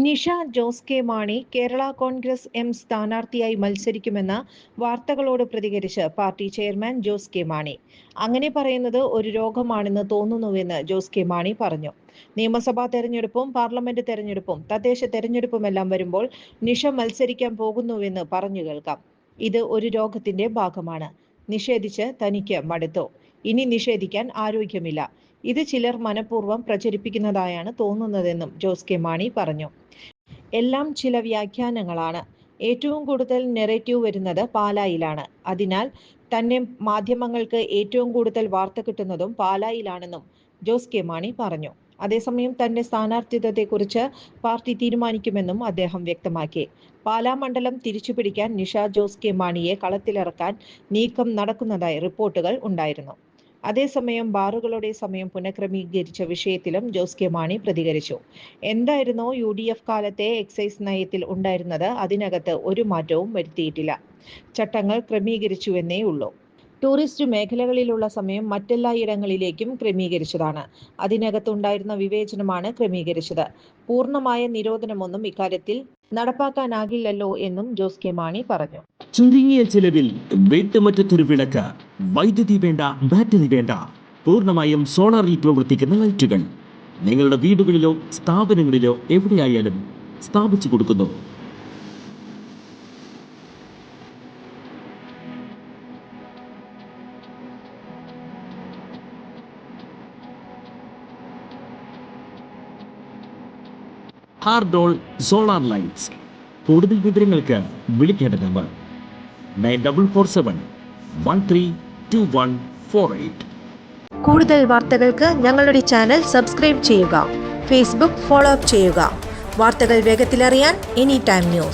Nisha Jose K Mani Kerala Congress M സ്ഥാനാർത്ഥിയായി മത്സരിക്കുമെന്ന വാർത്തകളോട് പ്രതികരിച്ച് party chairman Jose K Mani. അങ്ങനെ പറയുന്നത് ഒരു രോഗമാണെന്ന് തോന്നുന്നുവെന്ന് ജോസ് കെ മാണി പറഞ്ഞു. നിയമസഭാ തെരഞ്ഞെടുപ്പും പാർലമെന്റ് തെരഞ്ഞെടുപ്പും തദ്ദേശ തെരഞ്ഞെടുപ്പുമെല്ലാം വരുമ്പോൾ നിഷ മത്സരിക്കാൻ പോകുന്നുവെന്ന് പറഞ്ഞു കേൾക്കാം. ഇത് ഒരു രോഗത്തിന്റെ ഭാഗമാണ്. നിഷേധിച്ച് തനിക്ക് മടുത്തു. ഇനി നിഷേധിക്കാൻ ആരോഗ്യമില്ല. ഇത് ചിലർ മനഃപൂർവ്വം പ്രചരിപ്പിക്കുന്നതായാണ് തോന്നുന്നതെന്നും ജോസ് കെ മാണി പറഞ്ഞു. എല്ലാം ചില വ്യാഖ്യാനങ്ങളാണ്. ഏറ്റവും കൂടുതൽ നെറേറ്റീവ് വരുന്നത് പാലായിലാണ്. അതിനാൽ തന്നെ മാധ്യമങ്ങൾക്ക് ഏറ്റവും കൂടുതൽ വാർത്ത കിട്ടുന്നതും പാലായിലാണെന്നും ജോസ് കെ മാണി പറഞ്ഞു. അതേസമയം തന്റെ സ്ഥാനാർത്ഥിത്വത്തെക്കുറിച്ച് പാർട്ടി തീരുമാനിക്കുമെന്നും അദ്ദേഹം വ്യക്തമാക്കി. പാലാ മണ്ഡലം തിരിച്ചുപിടിക്കാൻ നിഷ ജോസ് കെ മാണിയെ കളത്തിലിറക്കാൻ നീക്കം നടക്കുന്നതായി റിപ്പോർട്ടുകൾ ഉണ്ടായിരുന്നു. അതേസമയം ബാറുകളുടെ സമയം പുനഃക്രമീകരിച്ച വിഷയത്തിലും ജോസ് കെ മാണി പ്രതികരിച്ചു. എന്തായിരുന്നോ UDF കാലത്തെ എക്സൈസ് നയത്തിൽ ഉണ്ടായിരുന്നത് അതിനകത്ത് ഒരു മാറ്റവും വരുത്തിയിട്ടില്ല. ചട്ടങ്ങൾ ക്രമീകരിച്ചുവെന്നേ ഉള്ളൂ. ടൂറിസ്റ്റ് മേഖലകളിലുള്ള സമയം മറ്റെല്ലാ ഇടങ്ങളിലേക്കും ക്രമീകരിച്ചതാണ്. അതിനകത്തുണ്ടായിരുന്ന വിവേചനമാണ് ക്രമീകരിച്ചത്. പൂർണ്ണമായ നിരോധനമൊന്നും ഇക്കാര്യത്തിൽ നടപ്പാക്കാനാകില്ലല്ലോ എന്നും ജോസ് കെ മാണി പറഞ്ഞു. ചുരുങ്ങിയ ചിലവിൽ വീട്ടുമുറ്റത്തൊരു വിളക്ക്, വൈദ്യുതി വേണ്ട, ബാറ്ററി വേണ്ട, പൂർണ്ണമായും സോളാറിൽ പ്രവർത്തിക്കുന്ന ലൈറ്റുകൾ നിങ്ങളുടെ വീടുകളിലോ സ്ഥാപനങ്ങളിലോ എവിടെയായാലും സ്ഥാപിച്ചു കൊടുക്കുന്നു. ഹാർഡോൾ സോളാർ ലൈറ്റ്സ്. കൂടുതൽ വിവരങ്ങൾക്ക് വിളിക്കേണ്ട നമ്പർ 9447132148. കൂടുതൽ വാർത്തകൾക്ക് ഞങ്ങളുടെ ചാനൽ സബ്സ്ക്രൈബ് ചെയ്യുക. ഫേസ്ബുക്ക് ഫോളോ അപ്പ് ചെയ്യുക. വാർത്തകൾ വേഗത്തിലറിയാൻ എനി ടൈം ന്യൂസ്.